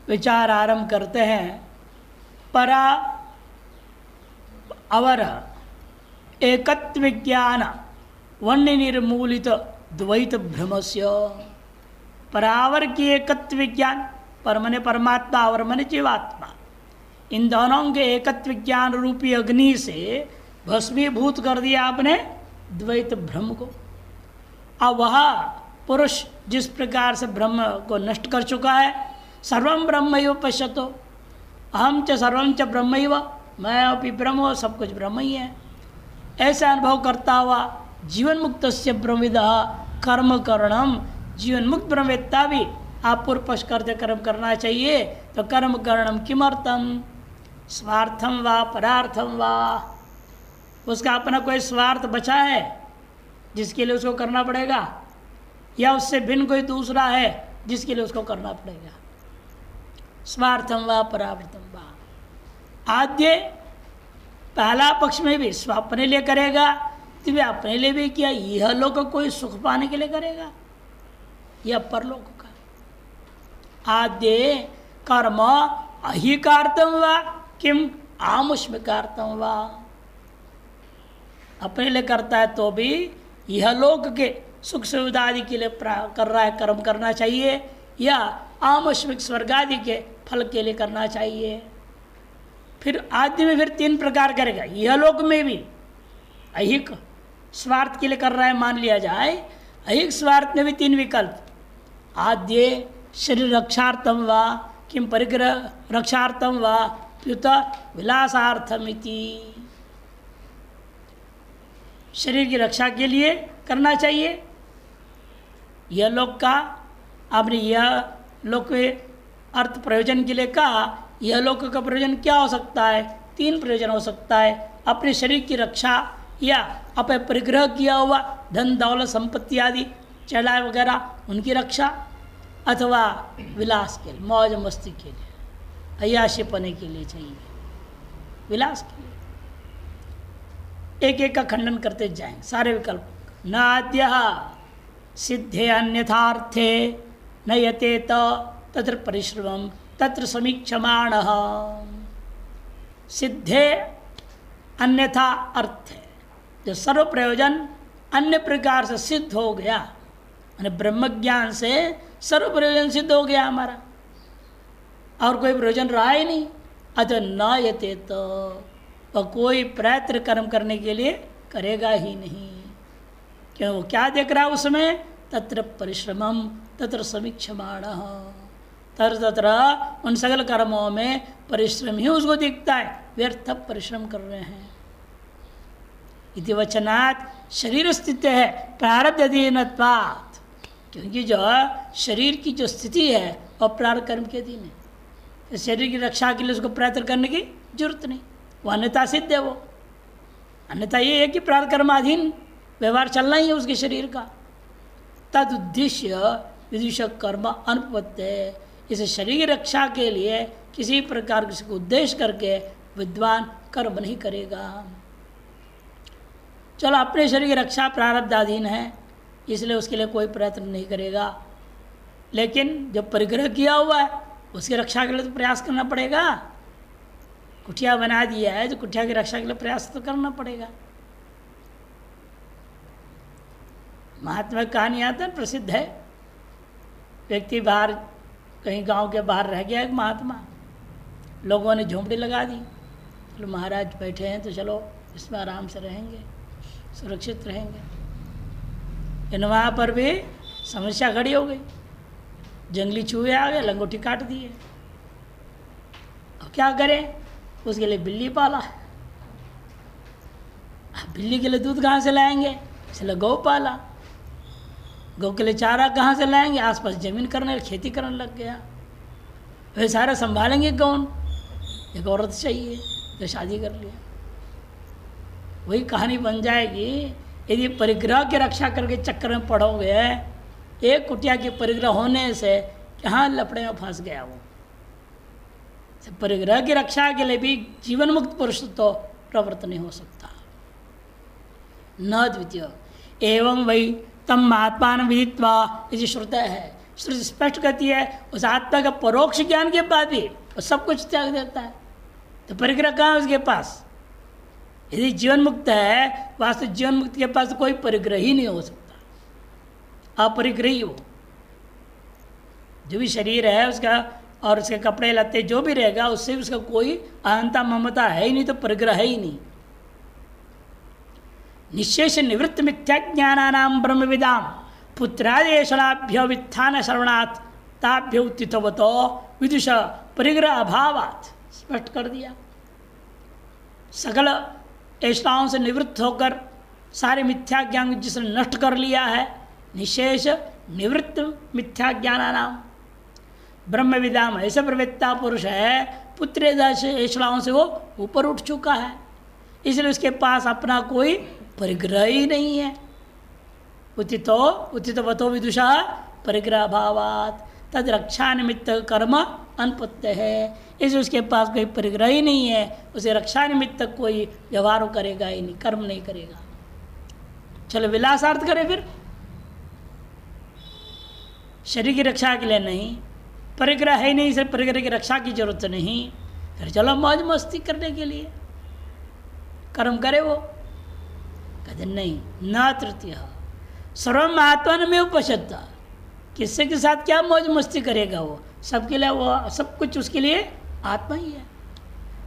विचार आरंभ करते हैं। परा अवर एकत्व विज्ञान वन्य निर्मूलित द्वैत भ्रमस्य। परावर की एकत्व विज्ञान, पर मने परमात्मा, अवर मने जीवात्मा, इन दोनों के एकत्व विज्ञान रूपी अग्नि से भस्मीभूत कर दिया आपने द्वैत भ्रम को। अब वह पुरुष जिस प्रकार से ब्रह्म को नष्ट कर चुका है, सर्वम ब्रह्मैव पश्यतो, अहम च सर्वम च ब्रह्मैव, मैं अपि ब्रह्म, सब कुछ ब्रह्म ही है, ऐसा अनुभव करता हुआ जीवन मुक्त से ब्रह्मविदः कर्म करणम, जीवन मुक्त ब्रह्मवेत्ता भी आप पूर्व पक्ष करते कर्म करना चाहिए। तो कर्म करणम किमर्थम, स्वार्थम वा परार्थम वा, उसका अपना कोई स्वार्थ बचा है जिसके लिए उसको करना पड़ेगा, या उससे भिन्न कोई दूसरा है जिसके लिए उसको करना पड़ेगा। स्वार्थम वा परार्थम वा, आद्य पहला पक्ष में भी स्व अपने लिए करेगा, तो वे अपने लिए भी किया, यह लोग कोई सुख पाने के लिए करेगा या परलोक का। आद्य कर्म अहिकार्तम वा किम आमुष्मिकार्तम वा, अपने लिए करता है तो भी यह लोक के सुख सुविधा आदि के लिए कर रहा है, कर्म करना चाहिए, या आमुष्मिक स्वर्ग आदि के फल के लिए करना चाहिए। फिर आदि में फिर तीन प्रकार करेगा, यह लोक में भी अहिक स्वार्थ के लिए कर रहा है मान लिया जाए, अहिक स्वार्थ में भी तीन विकल्प, आद्य शरीर रक्षार्थम वा किम परिग्रह रक्षार्थम वा प्युत विलासार्थमिति, शरीर की रक्षा के लिए करना चाहिए, यह लोक का आपने यह लोक के अर्थ प्रयोजन के लिए कहा, यह लोक का प्रयोजन क्या हो सकता है, तीन प्रयोजन हो सकता है, अपने शरीर की रक्षा या अपने परिग्रह किया हुआ धन दौलत संपत्ति आदि चढ़ाए वगैरह उनकी रक्षा, अथवा विलास के लिए, मौज मस्ती के लिए, अय्याशी पने के लिए चाहिए, विलास के लिए। एक एक का खंडन करते जाएं सारे विकल्प। नाद्य सिद्धे अन्यथार्थे न यतेत तत्र परिश्रमम तत्र समीक्षमाण, सिद्धे अन्यथा अर्थ है, जो सर्व प्रयोजन अन्य प्रकार से सिद्ध हो गया, यानी ब्रह्म ज्ञान से सर्व प्रयोजन सिद्ध हो गया हमारा, और कोई प्रयोजन रहा ही नहीं, अतः न यते तो वह कोई प्रयत्न कर्म करने के लिए करेगा ही नहीं। क्यों, वो क्या देख रहा है उसमें, तत्र परिश्रमम तत्र समीक्षमाण, तत्र उन सकल कर्मों में परिश्रम ही उसको दिखता है, व्यर्थ परिश्रम कर रहे हैं। इति वचनात् शरीर स्थित है प्रारब्ध अधीनत्वात्, क्योंकि जो शरीर की जो स्थिति है वह प्रारब्ध कर्म के अधीन है, तो शरीर की रक्षा के लिए उसको प्रयत्न करने की जरूरत नहीं, वो अन्यथा सिद्ध है। वो अन्यथा ये है कि प्रारब्ध कर्माधीन व्यवहार चलना ही है उसके शरीर का। तद उद्देश्य विदुष कर्म अनुपत्ति, इस शरीर की रक्षा के लिए किसी प्रकार किसी को उद्देश्य करके विद्वान कर्म नहीं करेगा। चलो अपने शरीर की रक्षा प्रारब्धाधीन है, इसलिए उसके लिए कोई प्रयत्न नहीं करेगा, लेकिन जब परिग्रह किया हुआ है उसकी रक्षा के लिए तो प्रयास करना पड़ेगा। कुटिया बना दिया है तो कुटिया की रक्षा के लिए प्रयास तो करना पड़ेगा। महात्मा कहानी आता है, प्रसिद्ध है, व्यक्ति बाहर कहीं गांव के बाहर रह गया एक महात्मा, लोगों ने झोंपड़ी लगा दी, चलो महाराज बैठे हैं तो चलो इसमें आराम से रहेंगे, सुरक्षित रहेंगे। लेकिन वहाँ पर भी समस्या खड़ी हो गई, जंगली चूहे आ गए, लंगोटी काट दिए। अब क्या करें, उसके लिए बिल्ली पाला, बिल्ली के लिए दूध कहाँ से लाएंगे, इसलिए गौ पाला, गौ के लिए चारा कहाँ से लाएंगे, आसपास जमीन करने खेती करने लग गया। वे सारा संभालेंगे कौन, एक औरत चाहिए, तो शादी कर लिया। वही कहानी बन जाएगी यदि परिग्रह की रक्षा करके चक्कर में पड़ोगे। एक कुटिया के परिग्रह होने से कहाँ लपड़े में फंस गया वो। परिग्रह की रक्षा के लिए भी जीवन मुक्त पुरुष तो प्रवृत्त नहीं हो सकता। न द्वितीय एवं वही तम आत्मान विदित्वा, यदि श्रुत है श्रुति स्पष्ट कहती है उस आत्मा का परोक्ष ज्ञान के बाद भी वो सब कुछ त्याग देता है, तो परिग्रह कहाँ है उसके पास? यदि जीवन मुक्त है, वास्तव जीवन मुक्त के पास तो कोई परिग्रह ही नहीं हो सकता, अपरिग्रही हो। जो भी शरीर है उसका और उसके कपड़े लत्ते जो भी रहेगा उससे उसका कोई अहंता ममता है ही नहीं, तो परिग्रह है ही नहीं। निशेष निवृत्त मिथ्या ज्ञानानाम ब्रह्मविदाम पुत्रादेशनाभ्य वित्थान श्रवणात् ताभ्य उत्थितवतो विदुष परिग्रह अभावात्, स्पष्ट कर दिया। सकल ऐषणाओं से निवृत्त होकर सारे मिथ्या ज्ञान जिसने नष्ट कर लिया है, निशेष निवृत्त मिथ्या ज्ञानानाम ब्रह्मविदाम ऐसा प्रवेत्ता पुरुष है, पुत्र ऐषणाओं से वो ऊपर उठ चुका है, इसलिए उसके पास अपना कोई परिग्रह ही नहीं है। उत्थितवतो विदुषा परिग्रह अभावात् तद रक्षा निमित्त कर्म अनपत्य है, इसलिए उसके पास कोई परिग्रह ही नहीं है, उसे रक्षा निमित्त कोई व्यवहार करेगा ही नहीं, कर्म नहीं करेगा। चलो विलासार्थ करे, फिर शरीर की रक्षा के लिए नहीं, परिग्रह है ही नहीं, सिर्फ परिग्रह की रक्षा की जरूरत नहीं, फिर चलो मौज मस्ती करने के लिए कर्म करे। वो कहते नहीं, न तृतीय सर्वम आत्मन में उपशब्द, किससे के साथ क्या मौज मस्ती करेगा? वो सबके लिए, वो सब कुछ उसके लिए आत्मा ही है।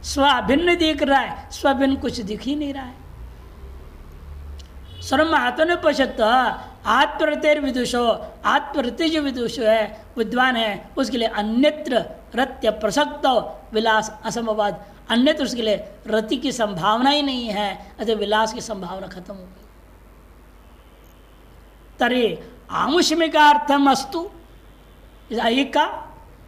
स्व अभिन्न दिख रहा है, स्वभिन्न कुछ दिख ही नहीं रहा है। सर्वम आत्मन पश्यत आत्मरतेर विदुषो, आत्मरति जो विदुष है, विद्वान है, उसके लिए अन्यत्र रत्य प्रसक्त विलास असंभवाद, अन्यत्र उसके लिए रति की संभावना ही नहीं है, अतः विलास की संभावना खत्म हो गई। तरी आमुष्मिकार्थम अस्तु, एक का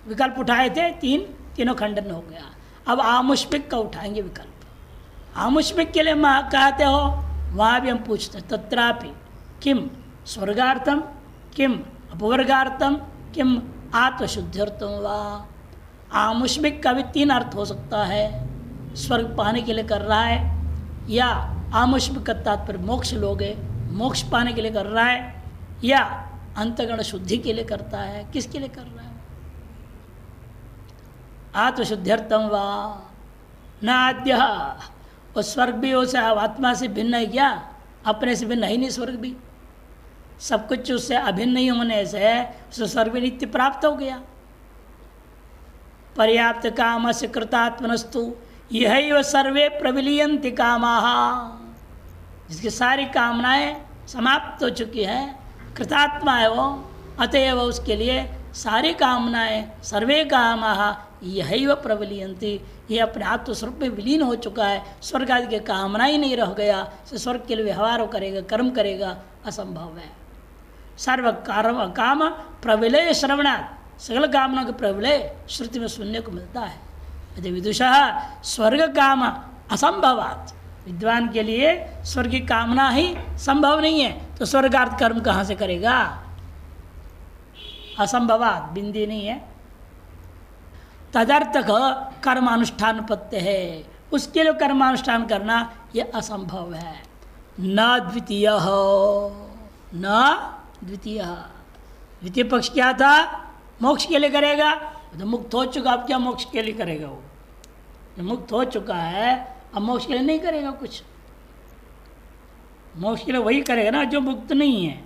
विकल्प उठाए थे, तीनों खंडन हो गया। अब आमुष्मिक का उठाएंगे विकल्प। आमुष्मिक के लिए कहते हो, वहाँ भी हम पूछते हैं तत्रापि किम स्वर्गार्थम किम अपवर्गार्थम किम आत्मशुद्ध्यर्थम वा। आमुष्मिक का भी 3 अर्थ हो सकता है, स्वर्ग पाने के लिए कर रहा है, या आमुष्मिक का तात्पर्य मोक्ष लोगे, मोक्ष पाने के लिए कर रहा है, या अंतगण शुद्धि के लिए करता है। किसके लिए कर रहा है? आत्मशुद्ध्यर्थम वा न आद्य। और स्वर्ग भी उसे आत्मा से भिन्न है क्या? अपने से भिन्न है ही नहीं स्वर्ग भी, सब कुछ उससे अभिन्न नहीं होने से उसे स्वर्ग भी नित्य प्राप्त हो गया। पर्याप्त काम से कृतात्मनस्तु यही वह सर्वे प्रविलियंति कामाः, जिसकी सारी कामनाएं समाप्त हो चुकी हैं, कृतात्मा है वो, अतएव उसके लिए सारी कामनाएं सर्वे कामाः यही वह प्रविलियंति, ये अपने आत्मस्वरूप में विलीन हो चुका है, स्वर्ग आदि की कामना ही नहीं रह गया, तो स्वर्ग के लिए व्यवहार करेगा, कर्म करेगा, असंभव है। सर्व काम प्रविलय श्रवणात्, सकल कामना के प्रविलय श्रुति में सुनने को मिलता है। यदि विदुषः स्वर्ग काम असंभवात्, विद्वान के लिए स्वर्ग की कामना ही संभव नहीं है, तो स्वर्गार्थ कर्म कहाँ से करेगा? असंभवात्, बिंदी नहीं है। तदर्थक कर्मानुष्ठान पत्य है, उसके लिए कर्मानुष्ठान करना यह असंभव है। न द्वितीय न द्वितीय, द्वितीय पक्ष क्या था? मोक्ष के लिए करेगा, तो मुक्त हो चुका, अब क्या मोक्ष के लिए करेगा? वो मुक्त हो चुका है, अब मोक्ष के लिए नहीं करेगा कुछ। मोक्ष के लिए वही करेगा ना जो मुक्त नहीं है।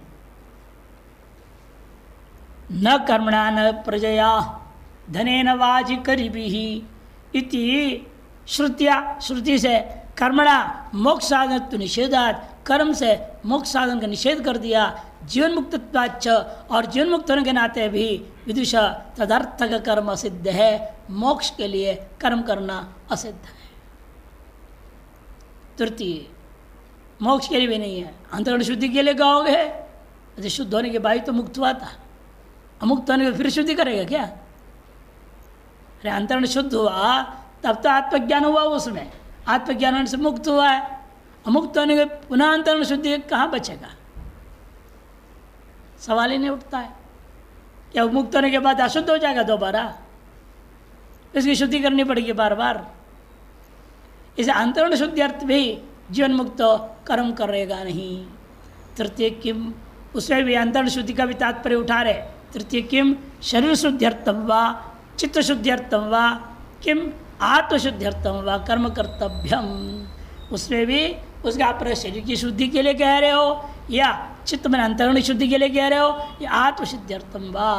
न कर्मणा न प्रजया धनेन वाजि करिभिः इति श्रुतिया, श्रुति से कर्मणा मोक्ष साधन तो निषेधात, कर्म से मोक्ष साधन का निषेध कर दिया। जीवन मुक्तत्वाच्च, और जीवन मुक्त होने के नाते भी विदुष तदर्थक कर्म सिद्ध है, मोक्ष के लिए कर्म करना असिद्ध है। तृतीय, मोक्ष के लिए भी नहीं है, अंतर्गत शुद्धि के लिए कहोगे, यदि शुद्ध होने के बाद तो मुक्त हुआ था, अमुक्त होने के फिर शुद्धि करेगा क्या? अरे अंतरण शुद्ध हुआ तब तो आत्मज्ञान हुआ, उसमें आत्मज्ञान होने से मुक्त हुआ है, अमुक्त होने के पुनः अंतरण शुद्धि कहाँ बचेगा? सवाल ही नहीं उठता है। क्या मुक्त होने के बाद अशुद्ध हो जाएगा दोबारा? इसकी शुद्धि करनी पड़ेगी बार बार। इसे अंतरण शुद्धि अर्थ भी जीवन मुक्त कर्म करेगा नहीं। तृतीय किम, उसमें भी अंतरण शुद्धि का भी तात्पर्य उठा रहे, तृतीय किम शरीर शुद्ध्यर्थम वा चित्त शुद्ध्यर्थम वा किम आत्मशुद्ध्यर्थम वा कर्म कर्तव्यम, उसमें भी उसका आप शरीर की शुद्धि के लिए कह रहे हो या चित्त में अंतःकरण शुद्धि के लिए कह रहे हो या आत्मशुद्ध्यर्थम वा।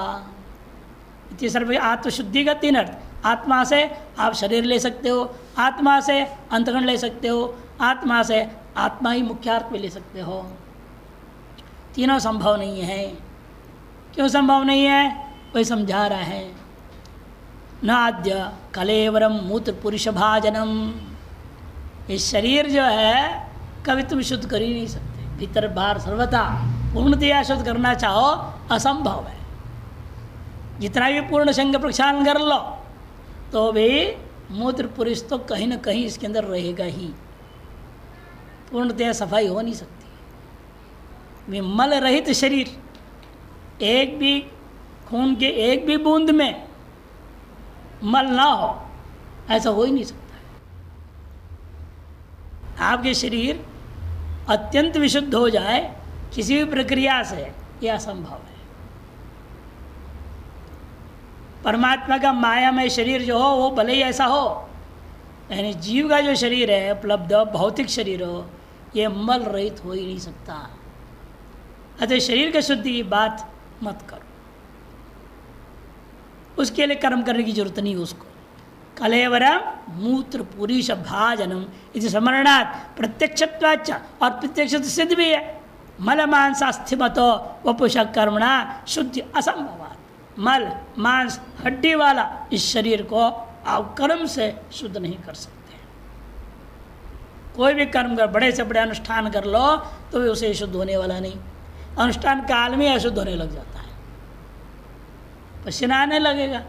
सर्व आत्मशुद्धि का तीन अर्थ, आत्मा से आप शरीर ले सकते हो, आत्मा से अंतःकरण ले सकते हो, आत्मा से आत्मा ही मुख्यार्थ में ले सकते हो। तीनों संभव नहीं है। क्यों संभव नहीं है वही समझा रहा है। नाद्य कलेवरम मूत्र पुरुष भाजनम, ये शरीर जो है कभी तुम शुद्ध कर ही नहीं सकते, भीतर बाहर सर्वथा पूर्णतया शुद्ध करना चाहो असंभव है। जितना भी पूर्ण संग प्रक्षालन कर लो तो भी मूत्र पुरुष तो कहीं ना कहीं इसके अंदर रहेगा ही, पूर्णतया सफाई हो नहीं सकती। मल रहित शरीर, एक भी खून के एक भी बूंद में मल ना हो, ऐसा हो ही नहीं सकता। आपके शरीर अत्यंत विशुद्ध हो जाए किसी भी प्रक्रिया से, यह असंभव है। परमात्मा का मायामय शरीर जो हो वो भले ही ऐसा हो, यानी जीव का जो शरीर है उपलब्ध भौतिक शरीर हो, ये मल रहित हो ही नहीं सकता। अतः शरीर की शुद्धि की बात मत करो, उसके लिए कर्म करने की जरूरत नहीं उसको। कलेवरम मूत्र पुरुष भाजनम इति स्मरणात् प्रत्यक्षत्वाच्च, और प्रत्यक्ष सिद्ध भी है। मल मांसास्थिमतो वपुष कर्मणा शुद्धि असंभवात्, मल मांस हड्डी वाला इस शरीर को आप कर्म से शुद्ध नहीं कर सकते। कोई भी कर्म कर, बड़े से बड़े अनुष्ठान कर लो तो भी उसे शुद्ध होने वाला नहीं। अनुष्ठान काल में अशुद्ध होने लग जाता है, पसीना आने लगेगा।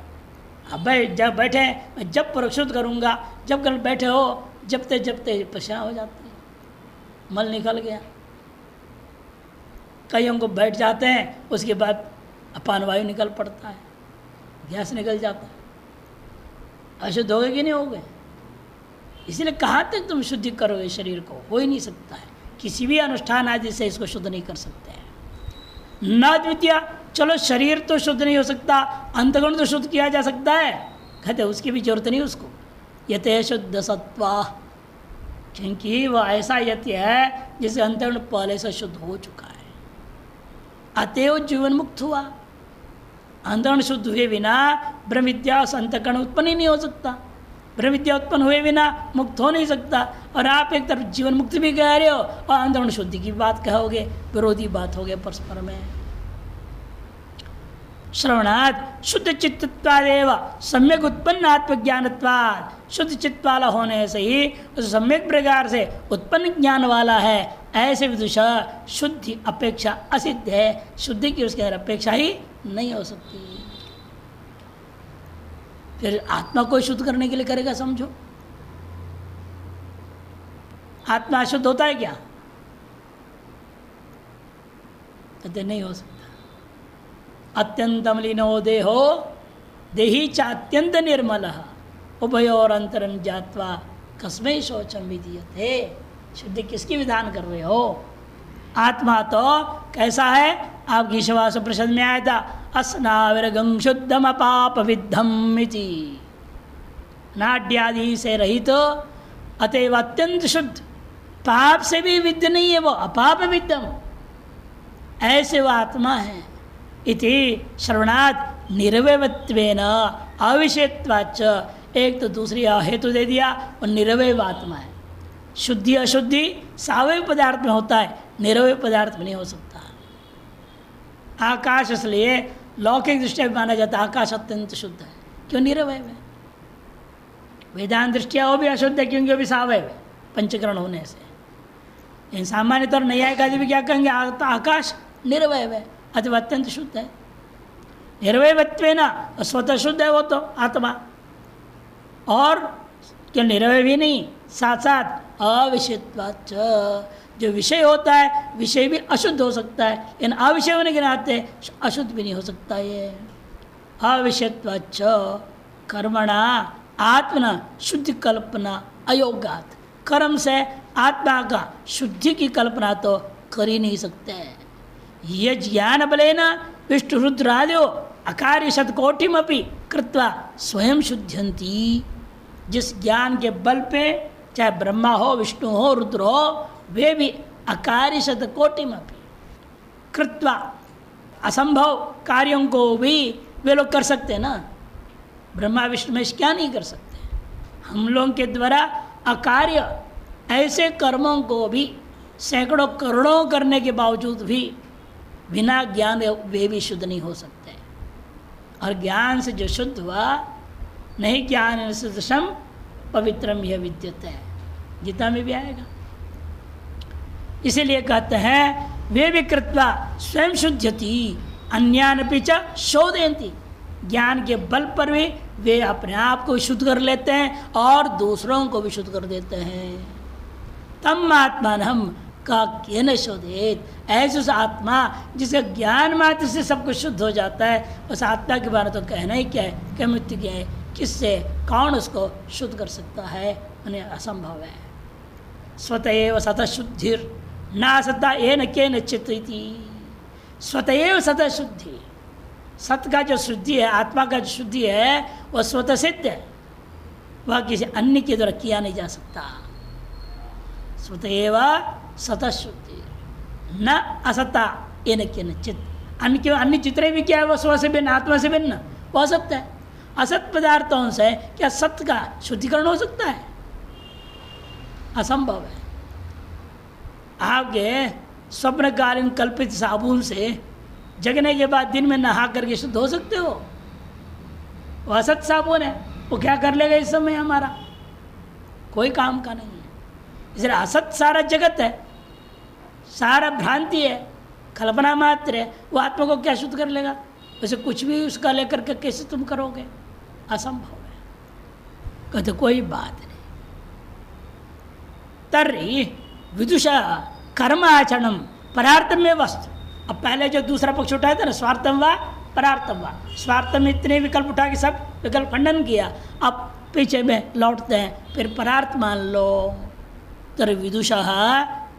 अब जब बैठे, जब पर शुद्ध करूँगा, जब कल बैठे हो जबते जबते पसीना हो जाती है, मल निकल गया। कईयों को बैठ जाते हैं, उसके बाद अपान वायु निकल पड़ता है, गैस निकल जाता है। अशुद्ध हो गए कि नहीं हो गए? इसीलिए कहाँ तक तुम शुद्धि करोगे शरीर को? हो ही नहीं सकता है। किसी भी अनुष्ठान आदि से इसको शुद्ध नहीं कर सकते हैं। न द्वितीय, चलो शरीर तो शुद्ध नहीं हो सकता, अंतःकरण तो शुद्ध किया जा सकता है, कहते उसकी भी जरूरत नहीं उसको। यते शुद्ध सत्वा, क्योंकि वह ऐसा यत्य है जिसे अंतःकरण पहले से शुद्ध हो चुका है, अतएव जीवन मुक्त हुआ। अंतःकरण शुद्ध हुए बिना ब्रह्म विद्या से अंतःकरण उत्पन्न ही नहीं हो सकता, ब्रह्म विद्या उत्पन्न हुए बिना मुक्त हो नहीं सकता। और आप एक तरफ जीवन मुक्त भी कह रहे हो और अंतःकरण शुद्धि की बात कहोगे, विरोधी बात हो गए परस्पर में। श्रवणात् शुद्ध चित्तत्वादेव सम्यक उत्पन्न आत्मज्ञानत्वात्, शुद्ध चित्त वाला होने से ही उस सम्यक प्रकार से उत्पन्न ज्ञान वाला है, ऐसे विदुषा शुद्धि अपेक्षा असिद्ध है, शुद्धि की उसके अंदर अपेक्षा ही नहीं हो सकती। फिर आत्मा को शुद्ध करने के लिए करेगा, समझो। आत्मा अशुद्ध होता है क्या? कहते नहीं हो सकता। अत्यंतम लीनो देहो देही चात्यंत निर्मल उभयोर अंतरम जात्वा कस्मै शौचम विधीयते। शुद्धि किसकी विधान कर रहे हो? आत्मा तो कैसा है? आपकी श्वास प्रसद में आया था, अस्नाविरगं शुद्धम अपाप विद्धम इति, नाड्यादि से रहित तो अतएव अत्यंत शुद्ध, पाप से भी विद्ध नहीं है वो, अपाप विद्धम, ऐसे वो आत्मा है। इति श्रवणात् निरवयत्वेन अविषयत्वाच्च, एक तो दूसरी हेतु दे दिया, और निरवय आत्मा है। शुद्धि अशुद्धि सावयव पदार्थ में होता है, निरवय पदार्थ में नहीं हो सकता। आकाश इसलिए लौकिक दृष्टिया भी माना जाता है आकाश अत्यंत शुद्ध है, क्यों? निरवय है। वेदांत दृष्टिया वो भी अशुद्ध है क्योंकि वो भी सावयव है पंचकरण होने से। इन सामान्यतः न्यायिक आदि भी क्या कहेंगे? आकाश निरवय है, अथवा अत्यंत शुद्ध है। निरवयत्वेन स्वतः शुद्ध है वो तो आत्मा, और क्यों निरवय भी नहीं, साथ साथ अविषयत्वाच्च, जो विषय होता है विषय भी अशुद्ध हो सकता है, इन अविषय होने के नाते अशुद्ध भी नहीं हो सकता। ये अविषयत्वाच्च कर्मणा आत्मना शुद्धि कल्पना अयोगात, कर्म से आत्मा का शुद्धि की कल्पना तो कर ही नहीं सकते। ये ज्ञान बलेन विष्णु रुद्रादयो अकार्य शतकोटिमपि कृत्वा स्वयं शुद्ध्यन्ति। जिस ज्ञान के बल पे चाहे ब्रह्मा हो, विष्णु हो, रुद्र हो, वे भी अकार्य शतकोटिमपि कृत्वा, असंभव कार्यों को भी वे लोग कर सकते हैं ना। ब्रह्मा विष्णु महेश क्या नहीं कर सकते। हम लोगों के द्वारा अकार्य ऐसे कर्मों को भी सैकड़ों करोड़ों करने के बावजूद भी बिना ज्ञान वे भी शुद्ध नहीं हो सकते। और ज्ञान से जो शुद्ध हुआ, नहीं ज्ञान सदृशम पवित्रम यह विद्यते है, गीता में भी आएगा। इसीलिए कहते हैं वे भी कृत्वा स्वयं शुद्ध्यति अन्यानपि च शोधयन्ति। ज्ञान के बल पर भी वे अपने आप को शुद्ध कर लेते हैं और दूसरों को भी शुद्ध कर देते हैं। तम आत्मान हम का केन शोधित, ऐसे उस आत्मा जिसका ज्ञान मात्र से सब कुछ शुद्ध हो जाता है, उस आत्मा के बारे में तो कहना ही क्या है कि मृत्यु क्या है, किससे कौन उसको शुद्ध कर सकता है, उन्हें असंभव है। स्वतएव सतः शुद्धिर ना सत्ता ये न के नचित, स्वतएव सतः शुद्धि, सत्य का जो शुद्धि है, आत्मा का जो शुद्धि है वह स्वतः सिद्ध है, वह किसी अन्य के द्वारा किया नहीं जा सकता। स्वतएव सतः शुद्धि न असत्ता ये न के नचित, अन्य जितने भी क्या है वह स्व से भिन्न, आत्मा से भिन्न, वह असत्य है। असत पदार्थों से क्या सत्य का शुद्धिकरण हो सकता है? असंभव है। आपके स्वप्नकालीन कल्पित साबुन से जगने के बाद दिन में नहा करके शुद्ध हो सकते हो? वो असत साबुन है, वो क्या कर लेगा इस समय? हमारा कोई काम का नहीं है। इसलिए असत सारा जगत है, सारा भ्रांति है, कल्पना मात्र है, वो आत्मा को क्या शुद्ध कर लेगा? वैसे कुछ भी उसका लेकर के कैसे तुम करोगे? असंभव है। कहते कोई बात नहीं। तर्हि विदुषा कर्म आचरणम परार्थम में वस्तु। अब पहले जो दूसरा पक्ष उठाया था ना, स्वार्थम व परार्थम व, स्वार्थ में इतने विकल्प उठा के सब विकल्प खंडन किया, अब पीछे में लौटते हैं, फिर परार्थ मान लो। तर्हि विदुषा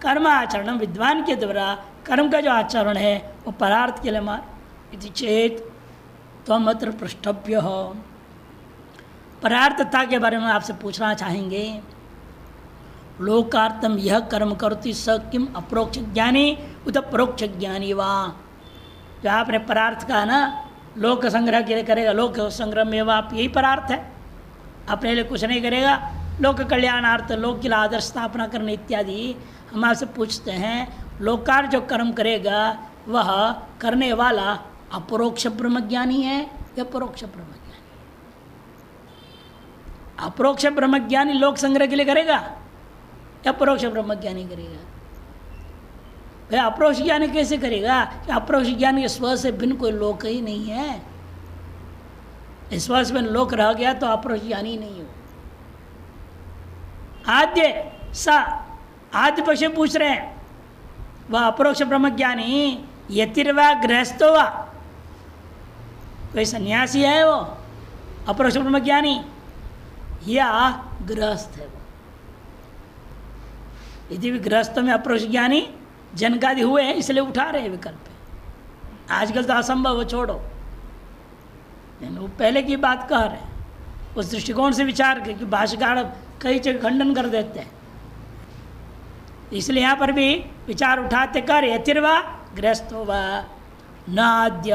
कर्म आचरणम, विद्वान के द्वारा कर्म का जो आचरण है वो परार्थ के लिए मान इति चेत त्वम अत्र पृष्ठभ्य हो। परार्थता के बारे में आपसे पूछना चाहेंगे। लोकार्थम यह कर्म करती स किम अप्रोक्ष ज्ञानी उत परोक्ष ज्ञानी वा। जो आपने परार्थ कहा ना, लोक संग्रह के लिए करेगा, लोक संग्रह में आप यही परार्थ है, अपने लिए कुछ नहीं करेगा, लोक कल्याणार्थ, लोक की आदर्श स्थापना करने इत्यादि। हम आपसे पूछते हैं, लोकार जो कर्म करेगा वह करने वाला अपरोक्ष ब्रह्मज्ञानी है या परोक्ष ब्रह्मज्ञानी? अपरोक्ष ब्रह्मज्ञानी लोक संग्रह के लिए करेगा या परोक्ष ब्रह्मज्ञानी करेगा? भाई अपरोक्ष ज्ञानी कैसे करेगा? अपरोक्ष ज्ञानी के स्व से भिन्न कोई लोक ही नहीं है। स्व से भिन्न लोक रह गया तो अपरोक्ष ज्ञानी नहीं हो। आद्य पक्ष पूछ रहे हैं, वह अपरोक्ष ब्रह्मज्ञानी यतिर्वा गृहस्थो वा, कोई सन्यासी है वो अपरोक्ष ब्रह्मज्ञानी या गृहस्थ है वो? यदि भी गृहस्थ में अपरोक्ष ज्ञानी जनकादि हुए हैं, इसलिए उठा रहे हैं विकल्प। आजकल तो असंभव हो, छोड़ो, वो पहले की बात कह रहे हैं, उस दृष्टिकोण से विचार करके भाष्यकार कई जगह खंडन कर देते हैं। इसलिए यहाँ पर भी विचार उठाते कर यतिर्वा गृहस्थो वा नाद्य,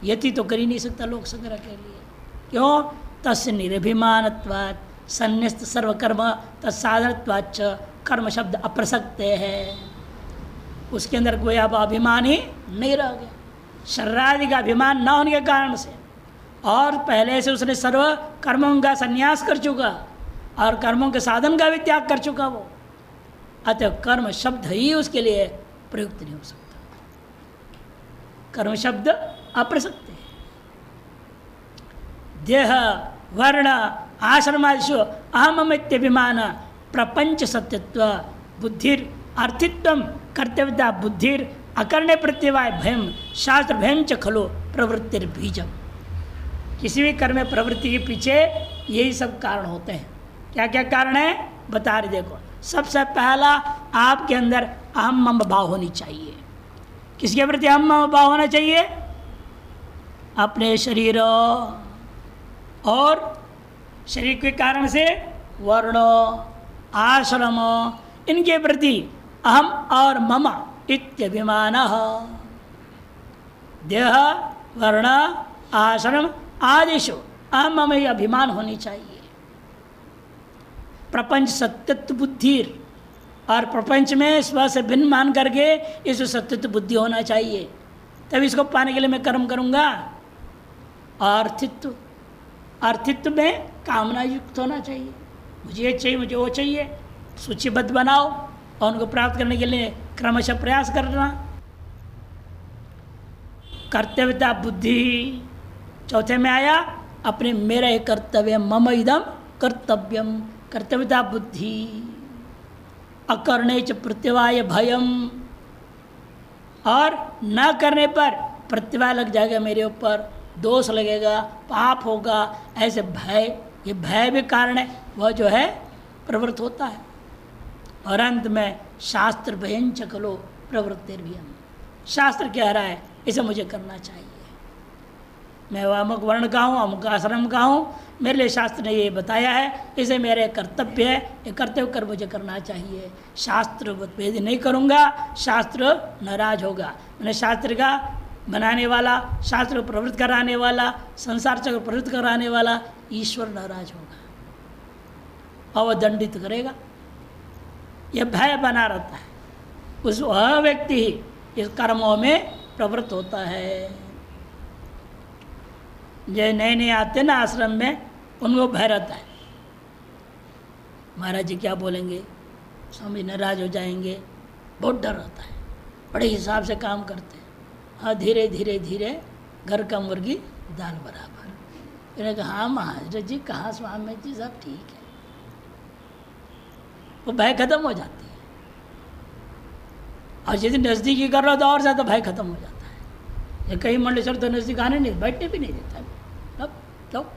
यति तो कर ही नहीं सकता लोक संग्रह के लिए। क्यों? तस्य निरभिमानत्वात् संन्यस्त सर्वकर्म तत्साधनत्वाच्च कर्म शब्द अप्रसक्ते है। उसके अंदर कोई अब अभिमान ही नहीं रह गया, शरीरादि का अभिमान न होने के कारण से, और पहले से उसने सर्व कर्मों का संन्यास कर चुका और कर्मों के साधन का भी त्याग कर चुका वो। अतः कर्म शब्द ही उसके लिए प्रयुक्त नहीं हो सकता, कर्म शब्द अप्रसक्त है। देह वर्ण आश्रमादिषु अहममित्यभिमान प्रपंच सत्यत्व बुद्धिर अर्थित्व कर्तव्यता बुद्धिर अकर्णे प्रत्यवाय भयम शास्त्र भयम च खलो प्रवृत्तिर बीजम। किसी भी कर्म में प्रवृत्ति के पीछे यही सब कारण होते हैं। क्या क्या कारण है बता रहे, देखो। सबसे पहला आपके अंदर अहम मम भाव होनी चाहिए किसके प्रति हम मम भाव होना चाहिए? अपने शरीर और शरीर के कारण से वर्ण आश्रम इनके प्रति अहम और मम इत्यभिमान। देह वर्ण आश्रम आदिशु अहम मम ही अभिमान होनी चाहिए। प्रपंच सत्यत्व बुद्धि और प्रपंच में स्व से भिन्न मान करके इस सत्यत्व बुद्धि होना चाहिए। तभी इसको पाने के लिए मैं कर्म करूँगा। आर्थित्व, आर्थित्व में कामना युक्त होना चाहिए। मुझे ये चाहिए, मुझे वो चाहिए, सूचीबद्ध बनाओ और उनको प्राप्त करने के लिए क्रमशः प्रयास करना। कर्तव्यता बुद्धि चौथे में आया अपने मेरा एक कर्तव्य, मम इदम कर्तव्यम, कर्तव्यता बुद्धि। अकरणे च प्रत्यवाय भयम, और न करने पर प्रत्यवाय लग जाएगा, मेरे ऊपर दोष लगेगा, पाप होगा, ऐसे भय, ये भय भी कारण है, वह जो है प्रवृत्त होता है। और अंत में शास्त्र भयंच खलो प्रवृत्तिर्भयम, शास्त्र कह रहा है इसे मुझे करना चाहिए। मैं वह अमुक वर्ण का हूँ, अमुक आश्रम का हूँ, मेरे लिए शास्त्र ने ये बताया है, इसे मेरे कर्तव्य है, ये कर्तव्य कर मुझे करना चाहिए। शास्त्र भेद नहीं करूँगा, शास्त्र नाराज होगा। मैंने शास्त्र का बनाने वाला, शास्त्र को प्रवृत्त कराने वाला, संसार चक्र प्रवृत्त कराने वाला ईश्वर नाराज होगा और वह दंडित करेगा। यह भय बना रहता है, उस वह व्यक्ति ही इस कर्मों में प्रवृत्त होता है। जो नए नए आते हैं ना आश्रम में, उनको भय रहता है, महाराज जी क्या बोलेंगे, स्वामी नाराज हो जाएंगे, बहुत डर रहता है। बड़े हिसाब से काम करते हैं। हाँ, धीरे धीरे धीरे घर का मुर्गी दाल बराबर। मैंने कहा हाँ महाराज जी, कहाँ स्वामी जी, सब ठीक है। वो भय खत्म हो जाती है। और जिस नज़दीकी कर रहा हो तो और ज़्यादा भय खत्म हो जाता है। ये कई मंडलेश्वर तो नज़दीक आने नहीं, बैठने भी नहीं देता। तब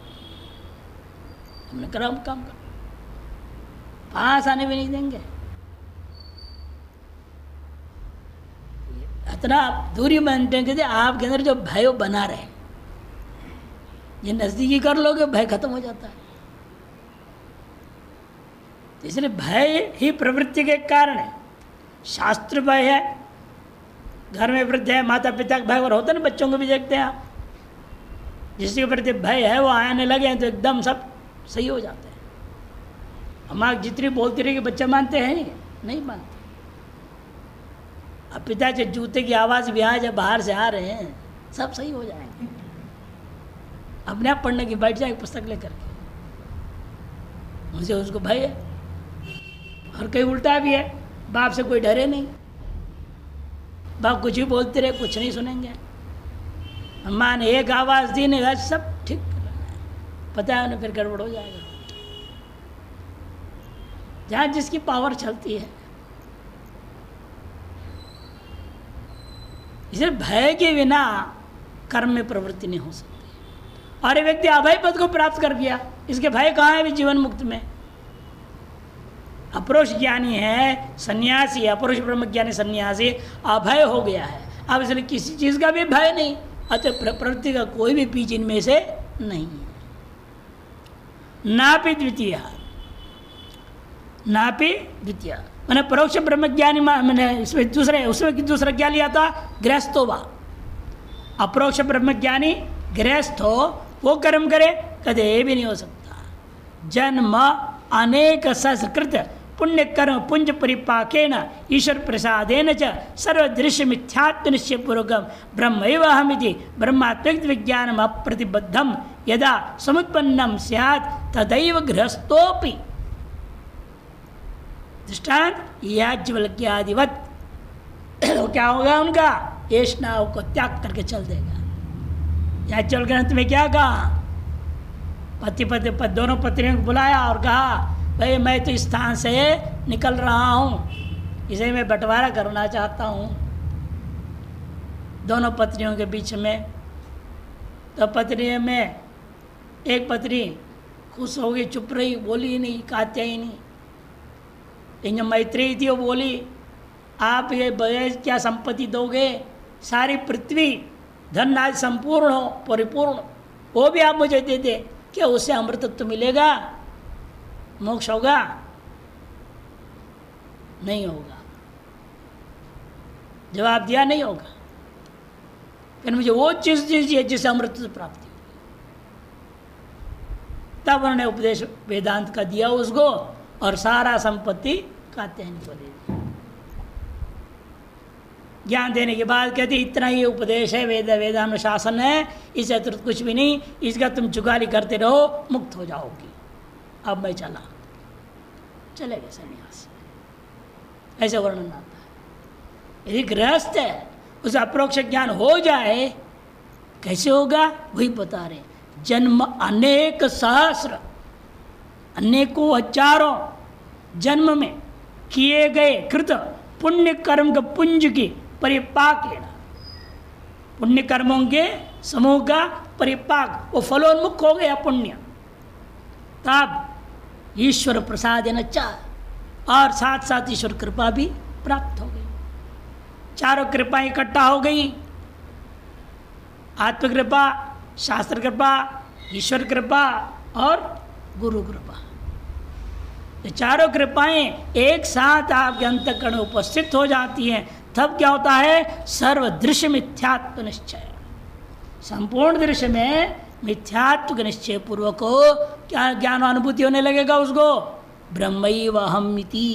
हमने करा, हम काम कर, पास आने भी नहीं देंगे। इतना दूरी मेंटेन करते, आपके अंदर जो भय बना रहे, ये नज़दीकी कर लोगे भय खत्म हो जाता है। तो इसलिए भय ही प्रवृत्ति के कारण है। शास्त्र भय है, घर में वृद्ध है, माता पिता का भय, और होता है ना, बच्चों को भी देखते हैं आप, जिसके प्रति भय है वो आने लगे तो एकदम सब सही हो जाते हैं। हमारे जितनी बोलती रही कि बच्चे मानते हैं नहीं मानते। अब पिता के जूते की आवाज़ भी आए, जब बाहर से आ रहे हैं, सब सही हो जाएंगे। अपने आप पढ़ने की बैठ जाए पुस्तक लेकर के, मुझे उसको भय है। और कहीं उल्टा भी है, बाप से कोई डरे नहीं, बाप कुछ भी बोलते रहे, कुछ नहीं सुनेंगे। माँ ने एक आवाज़ दी, नहीं सब ठीक करना है, पता है उन्हें, फिर गड़बड़ हो जाएगा। जहाँ जिसकी पावर चलती है, इसलिए भय के बिना कर्म में प्रवृत्ति नहीं हो सकती। और ये व्यक्ति अभय पद को प्राप्त कर गया, इसके भय कहाँ है? भी जीवन मुक्त में। अपरोक्ष ज्ञानी है सन्यासी, अपरोक्ष ब्रह्म ज्ञानी सन्यासी अभय हो गया है। अब इसलिए किसी चीज़ का भी भय नहीं, अतः प्रवृत्ति का कोई भी बीज इनमें से नहीं है। नापि द्वितीय, नापि द्वितीय मैंने परोक्ष ब्रह्मज्ञानी, मैंने इसमें दूसरे, उसमें दूसरा क्या लिया था? गृहस्थो वा। अपरोक्ष ब्रह्मज्ञानी गृहस्थ हो, वो कर्म करे, कदे भी नहीं हो सकता। जन्म अनेक सहस्रकृत पुण्य कर्म पुंज परिपाकेन ईश्वर प्रसादेन च सर्वदृश्य मिथ्यात्व निश्चय पूर्वकम ब्रह्मैवाहमिति ब्रह्मात्मिक विज्ञानम अप्रतिबद्धम यदा समुत्पन्नम स्यात् तदैव गृहस्थोपि। दृष्टांत याज्ञवल्क्यादिवत, क्या होगा उनका? येष्णाव को त्याग करके चल देगा। याज्ञवल्क्य में क्या कहा? पति दोनों पत्नियों को बुलाया और कहा भाई मैं तो इस स्थान से निकल रहा हूँ, इसे मैं बंटवारा करना चाहता हूँ दोनों पत्नियों के बीच में। तो पत्नी में एक पत्नी खुश हो गई, चुप रही, बोली ही नहीं, कात्यायनी। लेकिन मैत्री थी, वो बोली आप ये क्या संपत्ति दोगे? सारी पृथ्वी धन आज संपूर्ण हो, परिपूर्ण, वो भी आप मुझे दे दे, क्या उससे अमृतत्व मिलेगा? मोक्ष होगा? नहीं होगा। जवाब दिया नहीं होगा। फिर मुझे वो चीज दीजिए जिससे अमृतत्व प्राप्ति हो। तब उन्होंने उपदेश वेदांत का दिया उसको, और सारा संपत्ति कात्यायन को दे दिया। ज्ञान देने के बाद कहते इतना ही उपदेश है, वेदानुशासन है, इससे अतिरिक्त कुछ भी नहीं, इसका तुम चुगाली करते रहो, मुक्त हो जाओगी। अब मैं चला, चले गए सन्यास। ऐसे वर्णन आता है। यदि गृहस्थ है, उसे अप्रोक्ष ज्ञान हो जाए, कैसे होगा वही बता रहे। जन्म अनेक सहस्र, अनेकों हजारों जन्म में किए गए कृत पुण्य कर्म का पुंज की परिपाक लेना, पुण्य कर्मों के समूह का परिपाक, वो फलोन्मुख हो गया पुण्य। तब ईश्वर प्रसाद और साथ साथ ईश्वर कृपा भी प्राप्त हो गई। चारों कृपा इकट्ठा हो गई, आत्म कृपा, शास्त्र कृपा, ईश्वर कृपा और गुरु कृपा। ये चारों कृपाएं एक साथ आपके अंतःकरण में उपस्थित हो जाती हैं, तब क्या होता है? सर्व दृश्य मिथ्यात्व निश्चय, संपूर्ण दृश्य में मिथ्यात्व के निश्चय पूर्वक क्या ज्ञान अनुभूति होने लगेगा उसको। ब्रह्मैवाहमिति,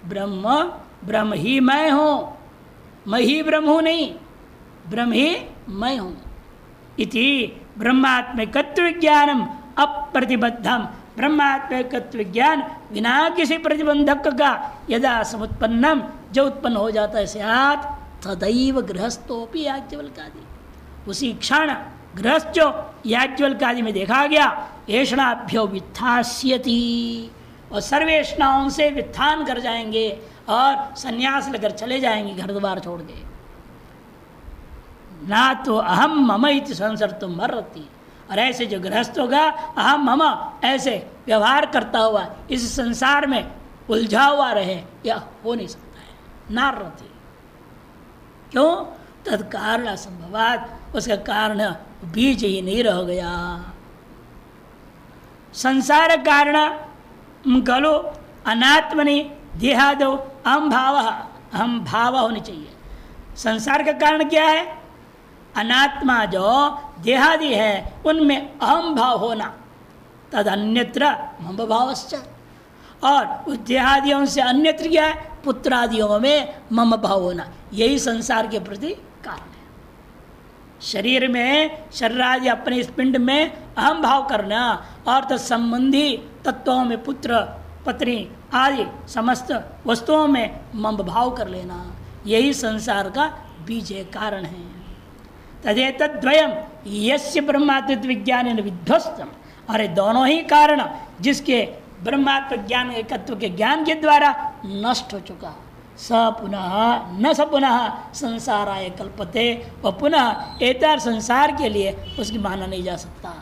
ब्रह्म ब्रह्म ही मैं हूँ, मैं ही ब्रह्म हूँ नहीं, ब्रह्म ही मैं हूँ। इति ब्रह्मात्मकत्व ज्ञानम अप्रतिबद्धम, ब्रह्मात्मकत्व ज्ञान बिना किसी प्रतिबंधक का यदा समुत्पन्नम, जो उत्पन्न हो जाता है स्यात् तदैव गृहस्थोपि याज्ञवल्क्यादि, उसी क्षण गृहस्थ जो याज्ञवल्क्यादि में देखा गया, ऐषणाभ्यो वित्थास्यति, और सर्वेषणाओं से वित्थान कर जाएंगे और संन्यास लेकर चले जाएंगे घर द्वार छोड़ के। ना तो अहम मम इति संसर्तुम मर्रति, और ऐसे जो गृहस्थ होगा अहम मम ऐसे व्यवहार करता हुआ इस संसार में उलझा हुआ रहे, यह हो नहीं सकता है। नारति, क्यों? तत्कारण असंभवात, उसका कारण बीज ही नहीं रह गया। संसार कारण खलु अनात्मनि देहादो अहम भाव होनी चाहिए। संसार का कारण क्या है? अनात्मा जो देहादि है उनमें अहम भाव होना, तद अन्यत्र मम भावश्च, और उस देहादियों से अन्यत्र क्या है? पुत्रादियों में मम भाव होना, यही संसार के प्रति कारण है। शरीर में शरीरादि अपने इस पिंड में अहम भाव करना, और तत्संबंधी तत्वों में पुत्र पत्नी आदि समस्त वस्तुओं में मम भाव कर लेना, यही संसार का बीज है, कारण है। तदेतद्वयम् यस्य ब्रह्मात्म विज्ञान विध्वस्तम, और दोनों ही कारण जिसके ब्रह्मात्म ज्ञान एकत्व के ज्ञान के द्वारा नष्ट हो चुका, स पुनः न स पुनः संसाराय कल्पते, वह पुनः एतर संसार के लिए उसकी माना नहीं जा सकता।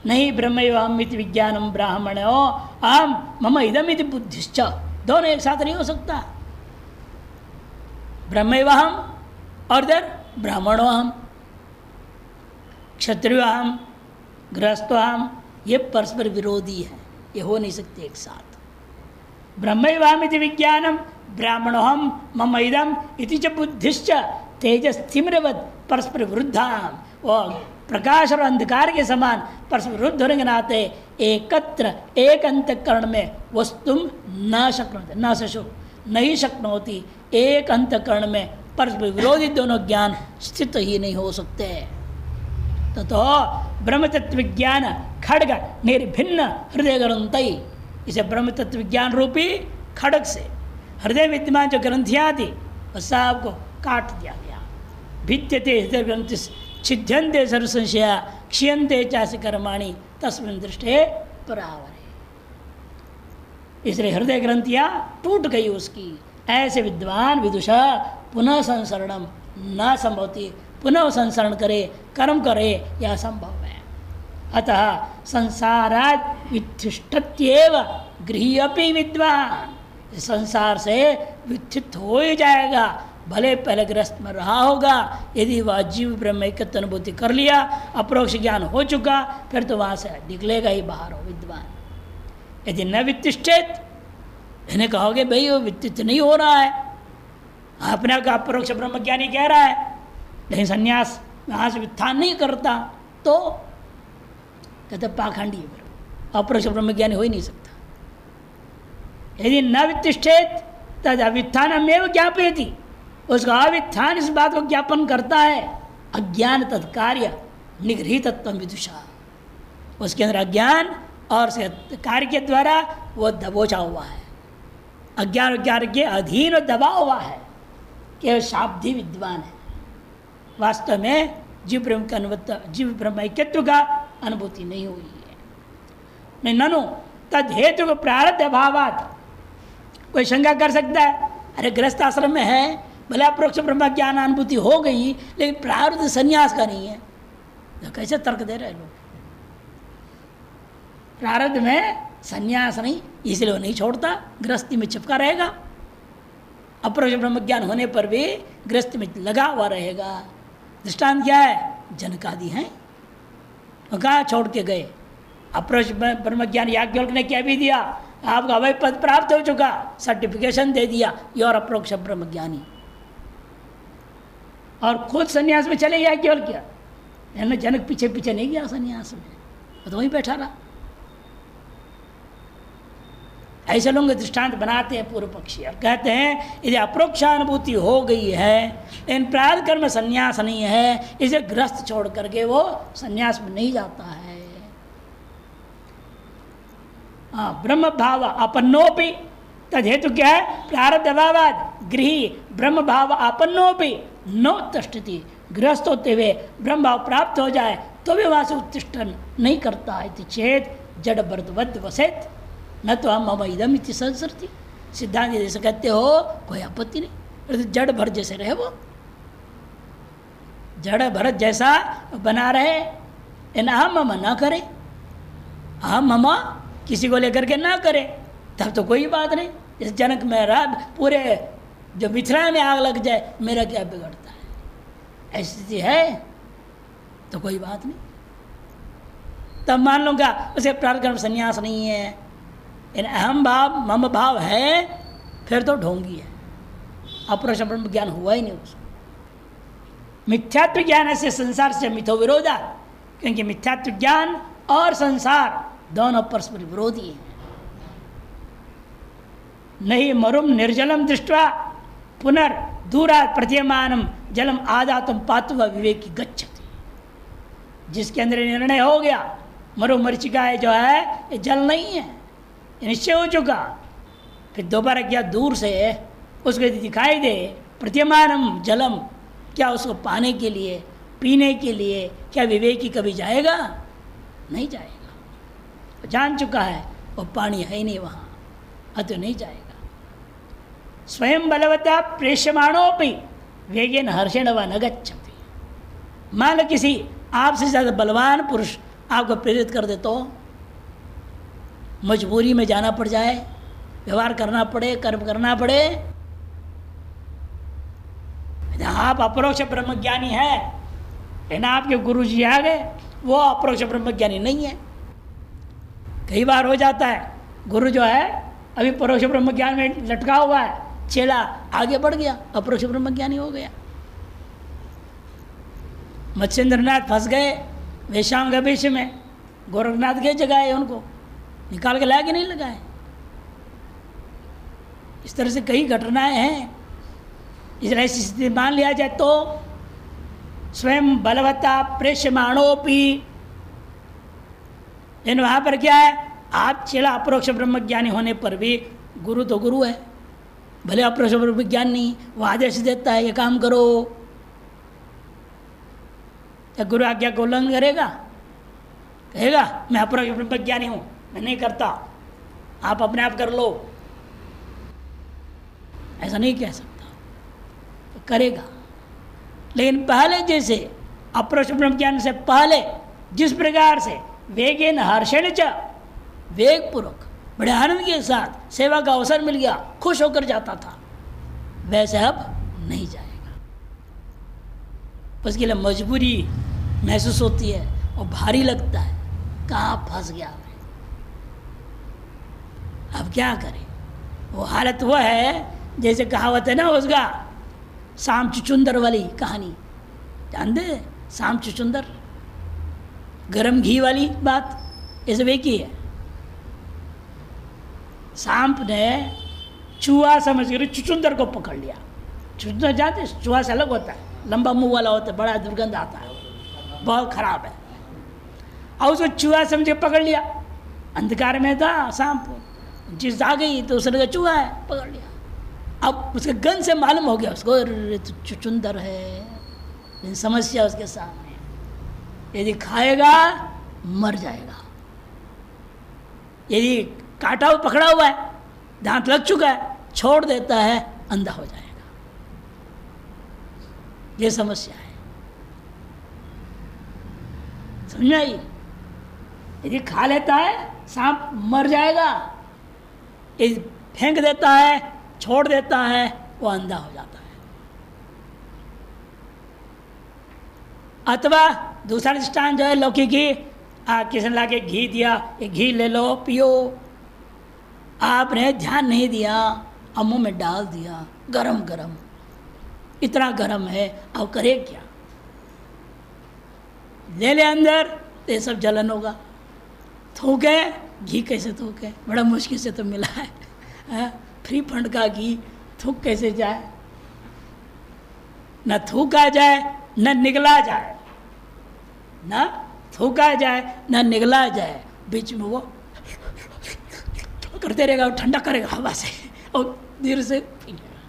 नहीं ब्रह्मैवाहमिति विज्ञानम ब्राह्मणो अहम मम इदमिति बुद्धिश्च, दोनों एक साथ नहीं हो सकता। ब्रह्मैवाहम और इधर ब्राह्मणो अहम, क्षत्रियो अहम, गृहस्थो अहम, ये परस्पर विरोधी है, ये हो नहीं सकते एक साथ। ब्रह्मैवाहमिति विज्ञानम ब्राह्मणोहम मम इदम इति च बुद्धिश्च तेजस्थिम्रवत् परस्पर विरुद्धाम, वो प्रकाश और अंधकार के समान परस्पर विरुद्ध होने के नाते एकत्र एक अंतःकरण में वस्तुम न शक्नोति, न सशु नहीं शक्नोति, एक अंतःकरण में परस्पर विरोधी दोनों ज्ञान स्थित ही नहीं हो सकते। तो ब्रह्म तत्व विज्ञान खड्ग निर्भिन्न हृदय ग्रंथि, इसे ब्रह्म तत्व विज्ञान रूपी खड्ग से हृदय विद्यमान जो ग्रंथियाँ थी वह सब को काट दिया गया। भिद्यते हृदय ग्रंथि छिद्यन्ते सर्व संशया क्षीयन्ते चास्य कर्माणि तस्मिन् दृष्टे परावरे, इसलिए हृदय ग्रंथियाँ टूट गई उसकी। ऐसे विद्वान विदुषा पुनः संसरणम न संभवती, पुनः संसरण करे, कर्म करे, यह संभव है। अतः संसारात् वित्तिष्ठत्येव गृह्यपि विद्वान, संसार से वित्थित हो ही जाएगा भले पहले गृहस्थ में रहा होगा, यदि वह जीव ब्रह्म एकत्व अनुभूति कर लिया, अप्रोक्ष ज्ञान हो चुका, फिर तो वहाँ से निकलेगा ही बाहर हो विद्वान। यदि न वित्तिष्ठित, इन्हें कहोगे भाई वो वित्तित नहीं हो रहा है, अपने का अप्रोक्ष ब्रह्म ज्ञानी कह रहा है, लेकिन संन्यास वहाँ से उत्थान नहीं करता, तो कहते पाखंडी है, अप्रोक्ष ब्रह्म ज्ञानी हो ही नहीं सकता। यदि न वित्तिष्ठित तद अवित्थानमेव ज्ञापयति, उसका अवित्थान इस बात को ज्ञापन करता है। अज्ञान तत्कार्य निगृहीतत्व विदुषा, उसके अंदर अज्ञान और कार्य के द्वारा वो दबोचा हुआ है, अज्ञान कार्य के अधीन दबा हुआ है, केवल शाब्दी विद्वान है। वास्तव में जीव ब्रह्म का जीव ब्रह्म ऐक्यत्व का अनुभूति नहीं हुई है। नहीं ननु तद हेतु को प्रारब्ध अभावात, कोई शंका कर सकता है अरे गृहस्थ आश्रम में है, भले अप्रोक्ष ब्रह्म ज्ञान अनुभूति हो गई, लेकिन प्रारब्ध संन्यास का नहीं है, तो कैसे तर्क दे रहे लोग? प्रारब्ध में संन्यास नहीं, इसलिए वो नहीं छोड़ता, गृहस्थी में चिपका रहेगा, अप्रोक्ष ब्रह्म ज्ञान होने पर भी गृहस्थी में लगा हुआ रहेगा। दृष्टांत क्या है? जनकादि हैं, वो कहाँ छोड़ के गए? अप्रोक्ष ब्रह्म ज्ञान याज्ञवल्क्य ने क्या भी दिया, आपका अवय पद प्राप्त हो चुका, सर्टिफिकेशन दे दिया, योर अप्रोक्ष ब्रह्म ज्ञानी, और खुद संन्यास में चले याज्ञवल्क्य, जनक पीछे पीछे नहीं गया संन्यास में, वो तो वहीं बैठा रहा। ऐसे लोग दृष्टांत बनाते हैं पूर्व पक्षी, और कहते हैं यदि अप्रोक्षानुभूति हो गई है लेकिन प्रारब्ध कर्म में संन्यास नहीं है, इसे गृहस्थ छोड़ करके वो संन्यास में नहीं जाता है। ब्रह्म भाव अपन्नोपि, तद हेतु क्या है? प्रारब्ध अभावाद गृही ब्रह्म भाव अपन्नोपि नो तिष्ठति, गृहस्थ होते हुए ब्रह्म भाव प्राप्त हो जाए तो भी वहाँ से उत्तिष्ठन नहीं करता है। चेत जड़ भरतवद वसेत न तो हम मम इदम इति संसरती, सिद्धांत जैसे कहते हो कोई आपत्ति नहीं, जड़ भर जैसे रहे, वो जड़ भरत जैसा बना रहे, इन अहम मम ना करे, अहम मम किसी को लेकर के ना करे, तब तो कोई बात नहीं। जैसे जनक में रहा, पूरे जो मिथिला में आग लग जाए, मेरा क्या बिगड़ता है, ऐसी स्थिति है तो कोई बात नहीं। तब मान लूँगा उसे प्रारब्ध कर्म संन्यास नहीं है, इन अहम भाव मम भाव है, फिर तो ढोंगी है, अप्रोक्ष ब्रह्म ज्ञान हुआ ही नहीं उसको। मिथ्यात्व ज्ञान ऐसे संसार से मिथो विरोधा, क्योंकि मिथ्यात्व ज्ञान और संसार दोनों परस्पर विरोधी हैं। नहीं मरुम निर्जलम दृष्ट्वा पुनर्दूरात् प्रतीयमानम जलम आदातुम पात्वा विवेकी गच्छति, जिसके अंदर निर्णय हो गया मरु मरीचिका जो है ये जल नहीं है, निश्चय हो चुका, फिर दोबारा क्या दूर से उसको यदि दिखाई दे प्रतीयमानम जलम, क्या उसको पाने के लिए पीने के लिए क्या विवेकी कभी जाएगा? नहीं जाएगा, जान चुका है वो पानी है ही नहीं वहाँ, अतः नहीं जाएगा। स्वयं बलवता प्रेष्यमाणोपि वेगेन हर्षेण व न गच्छति, मान लो किसी आपसे ज़्यादा बलवान पुरुष आपको प्रेरित कर दे तो मजबूरी में जाना पड़ जाए, व्यवहार करना पड़े, कर्म करना पड़े, आप अप्रोक्ष ब्रह्मज्ञानी है, लेकिन आपके गुरु जी आ गए वो अप्रोक्ष ब्रह्मज्ञानी नहीं है। कई बार हो जाता है गुरु जो है अभी परोक्ष ब्रह्मज्ञान में लटका हुआ है, चेला आगे बढ़ गया, अप्रोक्ष ब्रह्मज्ञानी हो गया। मत्स्येंद्रनाथ फंस गए वेशांग अभिष में, गोरखनाथ के जगाए, उनको निकाल के लाए कि नहीं लगाए। इस तरह से कई घटनाएं हैं। इस ऐसी स्थिति मान लिया जाए तो स्वयं बलवता प्रेष्यमाणोपि, लेकिन वहाँ पर क्या है, आप चेला अप्रोक्ष ब्रह्मज्ञानी होने पर भी गुरु तो गुरु है, भले अप्रोक्ष ब्रह्मज्ञान नहीं, वो आदेश देता है ये काम करो, क्या गुरु आज्ञा का उल्लंघन करेगा? कहेगा मैं अप्रोक्ष ब्रह्मज्ञानी हूँ, मैं नहीं करता, आप अपने आप कर लो, ऐसा नहीं कह सकता, तो करेगा। लेकिन पहले जैसे अप्रोक्ष ब्रह्मज्ञान से पहले जिस प्रकार से वेगेन हर्षेण च, वेग पूर्वक बड़े आनंद के साथ सेवा का अवसर मिल गया, खुश होकर जाता था, वैसे अब नहीं जाएगा। उसके लिए मजबूरी महसूस होती है और भारी लगता है, कहाँ फंस गया मैं, अब क्या करें। वो हालत वो है जैसे कहावत है ना उसका, शाम चुचुंदर वाली कहानी, जानते शाम चुचुंदर, गरम घी वाली बात, ये सब एक ही है। सांप ने चूहा समझ कर चुचुंदर को पकड़ लिया। चुचुंदर जानते, चूहा से अलग होता है, लंबा मुंह वाला होता है, बड़ा दुर्गंध आता है, बहुत खराब है। और उसको चूहा समझ के पकड़ लिया, अंधकार में था सांप, जिस आ गई तो उसने कहा चूहा है, पकड़ लिया। अब उसके गंध से मालूम हो गया उसको तो चुचुंदर है, लेकिन समस्या उसके सामने, यदि खाएगा मर जाएगा, यदि काटा हुआ पकड़ा हुआ है, दांत लग चुका है, छोड़ देता है, अंधा हो जाएगा। ये समस्या है, समझ आई। यदि खा लेता है सांप मर जाएगा, यदि फेंक देता है, छोड़ देता है, वो अंधा हो जाता है। अथवा दूसरा दृष्टांत जो है लौकी की, किसी ने ला के घी दिया, ये घी ले लो पियो, आपने ध्यान नहीं दिया, अब मुंह में डाल दिया, गरम गरम, इतना गरम है, अब करे क्या, ले ले अंदर तो ये सब जलन होगा। थूके घी कैसे थूके, बड़ा मुश्किल से तो मिला है, फ्री फंड का घी थूक कैसे जाए, न थूका जाए न निगला जाए, न थूका जाए न निगला जाए, बीच में वो करते रहेगा, ठंडा करेगा हवा से और धीरे से पी लेगा।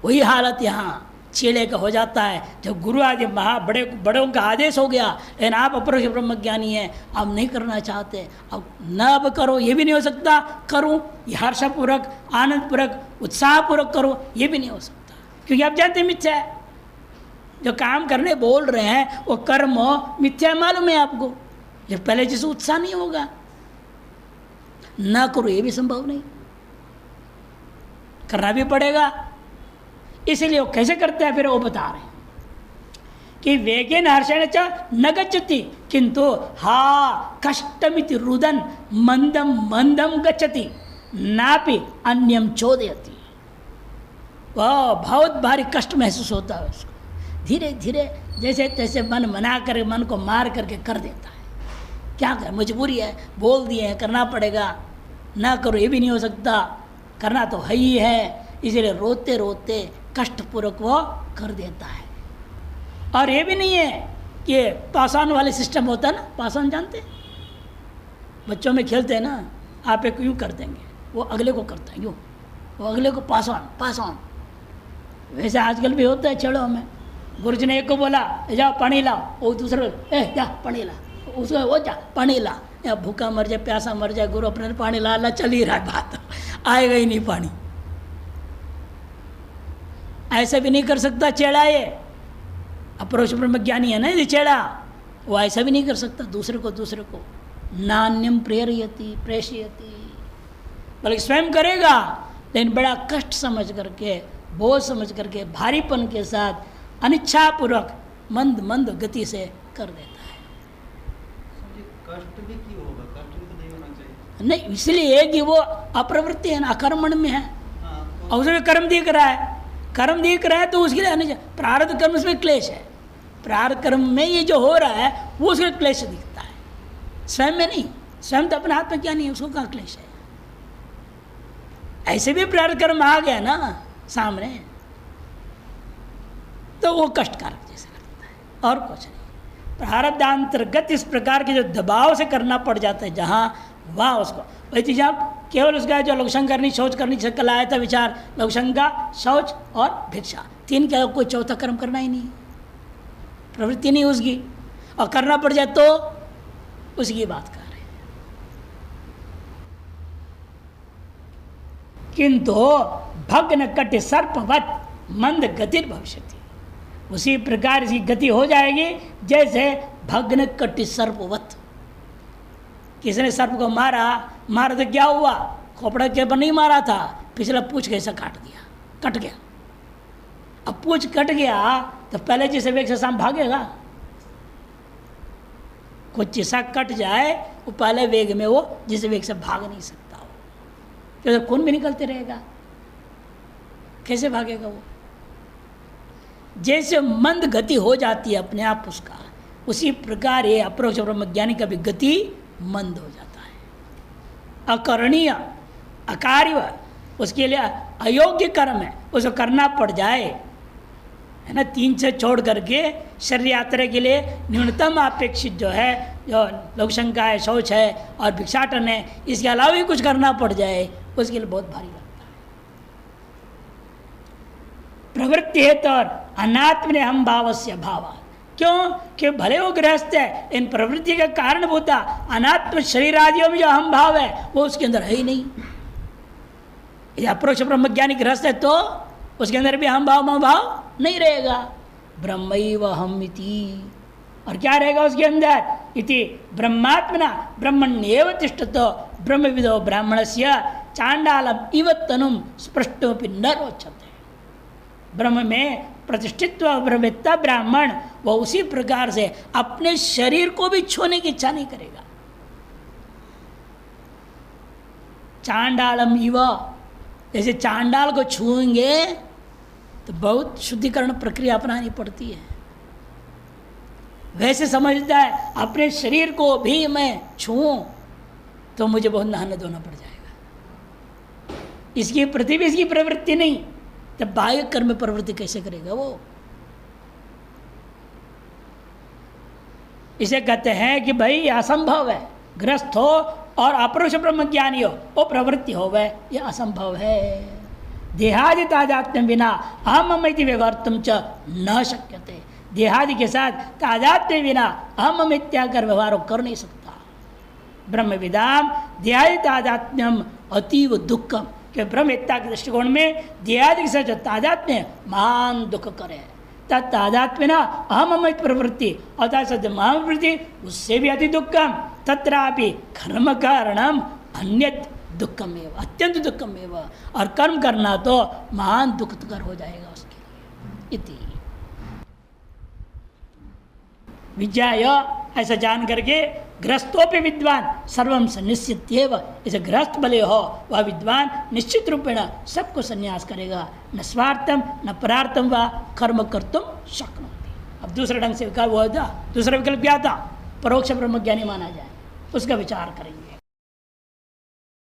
वही हालत यहाँ चेले का हो जाता है। जब गुरु आदि बड़ों का आदेश हो गया, लेकिन आप अपरोक्ष ब्रह्मज्ञानी हैं, आप नहीं करना चाहते, अब न अब करो ये भी नहीं हो सकता, करूं ये हर्षपूर्वक आनंदपूर्वक उत्साहपूर्वक करो ये भी नहीं हो सकता, क्योंकि आप जानते हैं मिथ्या है। जो काम करने बोल रहे हैं वो कर्म मिथ्या मालूम है आपको, जब पहले जैसे उत्साह नहीं होगा, ना करो ये भी संभव नहीं, करना भी पड़ेगा। इसलिए वो कैसे करते हैं फिर वो बता रहे हैं कि वेगेन हर्षेण च न गच्छति किंतु हा कष्टमिति रुदन मंदम मंदम गच्छति नापि अन्यम चोदयति। वह बहुत भारी कष्ट महसूस होता है उसको, धीरे धीरे जैसे तैसे मन मना कर, मन को मार करके कर देता है। क्या कर, मजबूरी है, बोल दिए हैं करना पड़ेगा, ना करो ये भी नहीं हो सकता, करना तो है ही है, इसलिए रोते रोते कष्टपूर्वक वो कर देता है। और ये भी नहीं है कि पासवान वाले सिस्टम होता है ना, पासवान जानते हैं, बच्चों में खेलते हैं ना, आप एक यूँ कर देंगे, वो अगले को करता है यूँ, वो अगले को पासवान पासवान। वैसे आजकल भी होता है छेड़ों में, गुरुजी ने एक को बोला जाओ पानी लाओ, वो दूसरे जा पानी ला, उसको वो जा पानी ला, या भूखा मर जाए प्यासा मर जाए, गुरु अपने पानी ला ला चल ही रहा है, बात आएगा ही नहीं पानी। ऐसा भी नहीं कर सकता चेड़ा, ये अपरोक्ष ब्रह्मज्ञानी है ना, यदि चेड़ा वो ऐसा भी नहीं कर सकता दूसरे को नान्यम प्रेरयति प्रेषयति, बल्कि स्वयं करेगा, लेकिन बड़ा कष्ट समझ करके, बोझ समझ करके, भारीपन के साथ अनिच्छापूर्वक मंद मंद गति से कर देता है। कष्ट भी क्यों होगा, कष्ट भी तो नहीं होना चाहिए। नहीं, इसलिए कि वो अप्रवृत्ति है ना, अकर्मण में है, और उसमें कर्म दिख रहा है, कर्म दिख रहा है तो उसके लिए प्रारब्ध कर्म उसमें क्लेश है, प्रारब्ध कर्म में ये जो हो रहा है वो उसके क्लेश दिखता है, स्वयं में नहीं। स्वयं तो अपने हाथ में क्या नहीं है, उसको कहाँ क्लेश है। ऐसे भी प्रारब्ध कर्म आ गया ना सामने, तो वो कष्टकारक जैसे लगता है और कुछ नहीं। प्रारब्धांतर्गत इस प्रकार के जो दबाव से करना पड़ जाता है जहाँ, वहाँ उसको वही चीज़ आप केवल उसका जो लघुशंका करनी, शौच करनी, जिससे कल आया था विचार, लघुशंका, शौच और भिक्षा, तीन का कोई चौथा कर्म करना ही नहीं, प्रवृत्ति नहीं उसकी, और करना पड़ जाए तो उसकी बात कर रहे हैं। किंतु भग्न कटि सर्पवत मंद गतिर भविष्यति, उसी प्रकार इसकी गति हो जाएगी जैसे भग्न कटि सर्पवत। किसी ने सर्प को मारा तो क्या हुआ, खोपड़ा के पर नहीं मारा था, पिछला पूछ कैसे काट दिया, कट गया। अब पूछ कट गया तो पहले जिसे वेग से शाम भागेगा? कुछ जैसा कट जाए वो पहले वेग में वो जिस वेग से भाग नहीं सकता हो, तो खून भी निकलते रहेगा, कैसे भागेगा वो? जैसे मंद गति हो जाती है अपने आप उसका, उसी प्रकार ये अप्रोक्ष ब्रह्मज्ञानी का भी गति मंद हो जाता है। अकरणीय अकार्य, उसके लिए अयोग्य कर्म है, उसको करना पड़ जाए, है ना। 3 से छोड़ करके शरीर यात्रा के लिए न्यूनतम अपेक्षित जो है, जो लोक शंका है, शौच है और भिक्षाटन है, इसके अलावा भी कुछ करना पड़ जाए, उसके लिए बहुत भारी लगता है। प्रवृत्ति है तो अनात्मने हम भाव से भाव, क्यों कि भले वो गृहस्थ है, इन प्रवृत्ति का कारण होता अनात्म शरीर आदियों में जो अहम भाव है वो उसके अंदर है ही नहीं। यदि अप्रोक्ष ब्रह्मज्ञानी गृहस्थ है तो उसके अंदर भी अहम भाव भाव नहीं रहेगा। ब्रह्मैव अहमिति, और क्या रहेगा उसके अंदर? इति ब्रह्मात्मना ब्रह्मण्येव तिष्ठतो ब्रह्मविदो ब्राह्मणस्य चांडालम इव तनुम स्पष्टोपि न रोचते। ब्रह्म में प्रतिष्ठित ब्रह्मवेत्ता ब्राह्मण वह उसी प्रकार से अपने शरीर को भी छूने की इच्छा नहीं करेगा। चांडालम इव, जैसे चांडाल को छूएंगे तो बहुत शुद्धिकरण प्रक्रिया अपनानी पड़ती है, वैसे समझता है अपने शरीर को भी मैं छूऊं तो मुझे बहुत नहाना धोना पड़ जाएगा। इसकी प्रति भी इसकी प्रवृत्ति नहीं, तब बाह्य कर्म में प्रवृत्ति कैसे करेगा वो? इसे कहते हैं कि भाई यह असंभव है, गृहस्थ हो और अपरोक्ष ब्रह्मज्ञानी हो, वो प्रवृत्ति हो वह, यह असंभव है। देहादि तादात्म्य बिना अहम इति व्यवहारतुम च न शक्यते। देहादि के साथ तादात्म्य बिना अहम इत्याकर व्यवहार कर नहीं सकता। ब्रह्मविदाम देहादि तादात्म्यम अतीव दुखम, कि ब्रह्मवेत्ता के दृष्टिकोण में देहादि के साथ जो तादात्म्य महान दुख करे, तादात्म्य ना अहम प्रवृत्ति और महान प्रवृत्ति उससे भी अति दुखम, तत्रापि कर्म कारणम अन्यत दुखम एवं, अत्यंत दुखम एवं, और कर्म करना तो महान दुखकर हो जाएगा उसके लिए। इति विज्ञाय, ऐसा जान करके गृहस्थोपि विद्वान सर्वम सन्निश्चित्येव, इसे गृहस्थ भले हो वह विद्वान निश्चित रूपेण सबको संन्यास करेगा, न स्वार्थम न परार्थम व कर्म कर्तुम शक्नोति। अब दूसरे ढंग से विकल्प हुआ था, दूसरा विकल्प क्या था? परोक्ष ब्रह्मज्ञानी माना जाए, उसका विचार करेंगे।